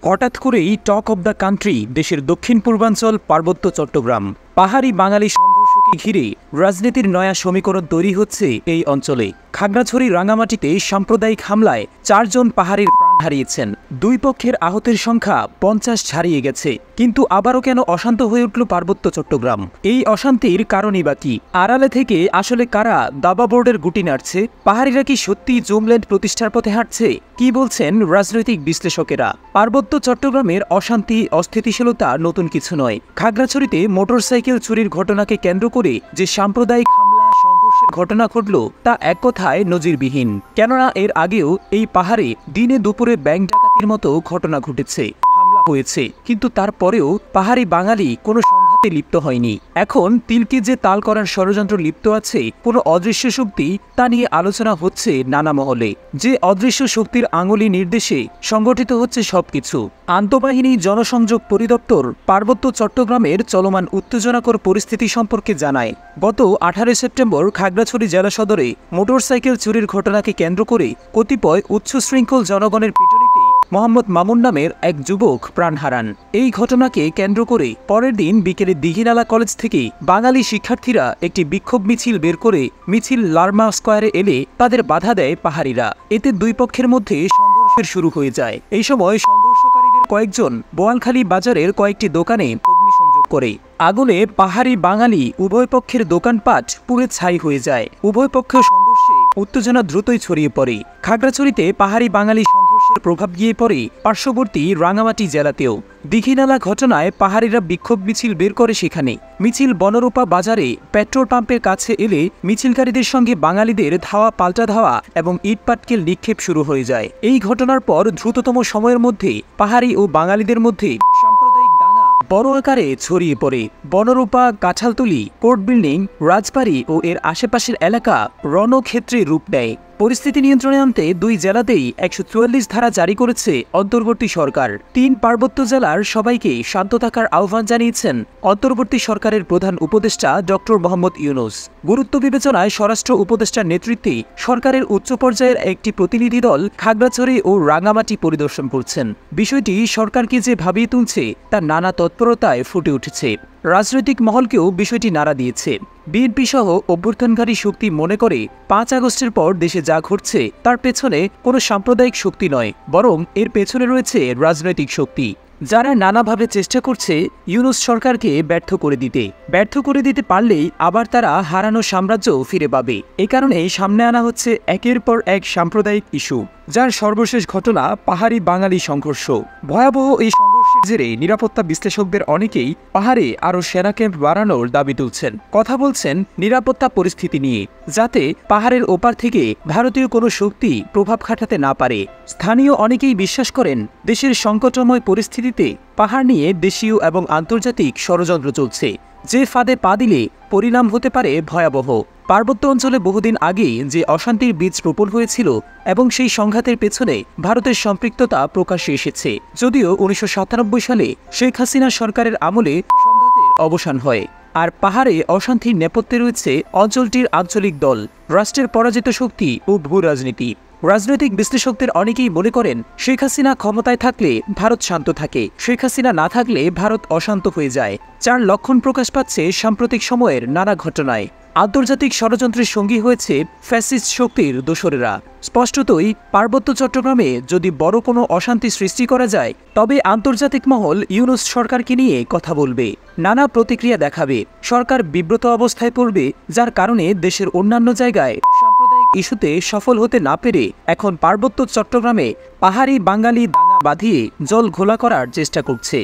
হঠাৎ করেই talk of the country দেশের দক্ষিণ পূর্বাঞ্চল পার্বত্য চট্টগ্রাম। পাহাড়ি বাঙালি সংঘর্ষকে ঘিরে রাজনীতির নয়া সমীকরণ তৈরি হচ্ছে এই অঞ্চলে। খাগড়াছড়ি রাঙামাটিতে সাম্প্রদায়িক হামলায় 4 জন পাহাড়ির প্রাণ হারিয়েছেন। দুই পক্ষের আহতের সংখ্যা 50 ছাড়িয়ে গেছে। কিন্তু আবারও কেন অশান্ত হয়ে উঠল পার্বত্য চট্টগ্রাম? এই অশান্তির কারণই বা কি? আড়ালে থেকে আসলে কারা দাবা বোর্ডের গুটি নাড়ছে? পাহাড়িরা কি সত্যি জুমল্যান্ড প্রতিষ্ঠার পথে হাঁটছে? কি বলছেন রাজনৈতিক বিশ্লেষকেরা? পার্বত্য চট্টগ্রামের অশান্তি অস্থিতিশীলতা নতুন কিছু নয়। খাগড়াছড়িতে মোটরসাইকেল চুরির ঘটনাকে কেন্দ্র করে যে সাম্প্রদায়িক হামলা সংঘর্ষের ঘটনা ঘটল তা এক কথায় নজিরবিহীন। কেননা এর আগেও এই পাহাড়ে দিনে দুপুরে ব্যাংক ডাকাতির মতো ঘটনা ঘটেছে, হামলা হয়েছে, কিন্তু তারপরেও পাহাড়ি বাঙালি কোনো সংঘাতে লিপ্ত হয়নি। এখন তিলকে যে তাল করার ষড়যন্ত্র লিপ্ত আছে কোনো অদৃশ্য শক্তি, তা নিয়ে আলোচনা হচ্ছে নানা মহলে। যে অদৃশ্য শক্তির আঙুলি নির্দেশে সংগঠিত হচ্ছে সবকিছু। আন্তঃবাহিনী জনসংযোগ পরিদপ্তর পার্বত্য চট্টগ্রামের চলমান উত্তেজনাকর পরিস্থিতি সম্পর্কে জানায়, গত 18 সেপ্টেম্বর খাগড়াছড়ি জেলা সদরে মোটরসাইকেল চুরির ঘটনাকে কেন্দ্র করে কতিপয় উচ্ছৃঙ্খল জনগণের পিটুনিতে মোহাম্মদ মামুন নামের এক যুবক প্রাণ হারান। এই ঘটনাকে কেন্দ্র করে পরের দিন বিকেলে দিঘিনালা কলেজ থেকে বাঙালি শিক্ষার্থীরা একটি বিক্ষোভ মিছিল বের করে মিছিল লার্মা স্কয়ারে এলে তাদের বাধা দেয় পাহাড়িরা। এতে দুই পক্ষের মধ্যে সংঘর্ষের শুরু হয়ে যায়। এই সময় সংঘর্ষকারীদের কয়েকজন বোয়ালখালী বাজারের কয়েকটি দোকানে অগ্নিসংযোগ করে। আগুনে পাহাড়ি বাঙালি উভয় পক্ষের দোকানপাট পুড়ে ছাই হয়ে যায়। উভয় পক্ষের সংঘর্ষে উত্তেজনা দ্রুতই ছড়িয়ে পড়ে। খাগড়াছড়িতে পাহাড়ি বাঙালি সংঘর্ষের প্রভাব গিয়ে পড়ে পার্শ্ববর্তী রাঙামাটি জেলাতেও। দিঘিনালা ঘটনায় পাহাড়িরা বিক্ষোভ মিছিল বের করে সেখানে। মিছিল বনরূপা বাজারে পেট্রোল পাম্পের কাছে এলে মিছিলকারীদের সঙ্গে বাঙালিদের ধাওয়া পাল্টা ধাওয়া এবং ইটপাটকেল নিক্ষেপ শুরু হয়ে যায়। এই ঘটনার পর দ্রুততম সময়ের মধ্যে পাহাড়ি ও বাঙালিদের মধ্যে সাম্প্রদায়িক দাঙ্গা বড় আকারে ছড়িয়ে পড়ে। বনরূপা, কাঁঠালতলী, কোর্ট বিল্ডিং, রাজবাড়ী ও এর আশেপাশের এলাকা রণক্ষেত্রে রূপ নেয়। পরিস্থিতি নিয়ন্ত্রণে আনতে দুই জেলাতেই 144 ধারা জারি করেছে অন্তর্বর্তী সরকার। 3 পার্বত্য জেলার সবাইকে শান্ত থাকার আহ্বান জানিয়েছেন অন্তর্বর্তী সরকারের প্রধান উপদেষ্টা ডক্টর মোহাম্মদ ইউনূস। গুরুত্ব বিবেচনায় স্বরাষ্ট্র উপদেষ্টার নেতৃত্বে সরকারের উচ্চ পর্যায়ের একটি প্রতিনিধি দল খাগড়াছড়ি ও রাঙামাটি পরিদর্শন করছেন। বিষয়টি সরকারকে যে ভাবিয়ে তুলছে তার নানা তৎপরতায় ফুটে উঠেছে। রাজনৈতিক মহলকেও বিষয়টি নাড়া দিয়েছে। বিএনপি সহ অভ্যুত্থানকারী শক্তি মনে করে 5 আগস্টের পর দেশে যা ঘটছে তার পেছনে কোনো সাম্প্রদায়িক শক্তি নয়, বরং এর পেছনে রয়েছে রাজনৈতিক শক্তি, যারা নানাভাবে চেষ্টা করছে ইউনূস সরকারকে ব্যর্থ করে দিতে পারলেই আবার তারা হারানো সাম্রাজ্য ফিরে পাবে। এ কারণে সামনে আনা হচ্ছে একের পর এক সাম্প্রদায়িক ইস্যু, যার সর্বশেষ ঘটনা পাহাড়ি বাঙালি সংঘর্ষ। ভয়াবহ এই সংঘর্ষের জেরে নিরাপত্তা বিশ্লেষকদের অনেকেই পাহাড়ে আরও সেনা ক্যাম্প বাড়ানোর দাবি তুলছেন। কথা বলছেন নিরাপত্তা পরিস্থিতি নিয়ে, যাতে পাহাড়ের ওপার থেকে ভারতীয় কোনো শক্তি প্রভাব খাটাতে না পারে। স্থানীয় অনেকেই বিশ্বাস করেন দেশের সংকটময় পরিস্থিতিতে পাহাড় নিয়ে দেশীয় এবং আন্তর্জাতিক ষড়যন্ত্র চলছে, যে ফাঁদে পা দিলে পরিণাম হতে পারে ভয়াবহ। পার্বত্য অঞ্চলে বহুদিন আগে যে অশান্তির বীজ রোপণ হয়েছিল এবং সেই সংঘাতের পেছনে ভারতের সম্পৃক্ততা প্রকাশ্যে এসেছে। যদিও 1997 সালে শেখ হাসিনা সরকারের আমলে সংঘাতের অবসান হয়। আর পাহাড়ে অশান্তির নেপথ্যে রয়েছে অঞ্চলটির আঞ্চলিক দল, রাষ্ট্রের পরাজিত শক্তি ও ভূ রাজনীতি। রাজনৈতিক বিশ্লেষকদের অনেকেই মনে করেন শেখ হাসিনা ক্ষমতায় থাকলে ভারত শান্ত থাকে, শেখ হাসিনা না থাকলে ভারত অশান্ত হয়ে যায়। যার লক্ষণ প্রকাশ পাচ্ছে সাম্প্রতিক সময়ের নানা ঘটনায়। আন্তর্জাতিক ষড়যন্ত্রের সঙ্গী হয়েছে ফ্যাসিস্ট শক্তির দোসরেরা। স্পষ্টতই পার্বত্য চট্টগ্রামে যদি বড় কোনো অশান্তি সৃষ্টি করা যায়, তবে আন্তর্জাতিক মহল ইউনূস সরকারকে নিয়ে কথা বলবে, নানা প্রতিক্রিয়া দেখাবে। সরকার বিব্রত অবস্থায় পড়বে, যার কারণে দেশের অন্যান্য জায়গায় সাম্প্রদায়িক ইস্যুতে সফল হতে না পেরে এখন পার্বত্য চট্টগ্রামে পাহাড়ি বাঙালি দাঙ্গা বাঁধিয়ে জল ঘোলা করার চেষ্টা করছে।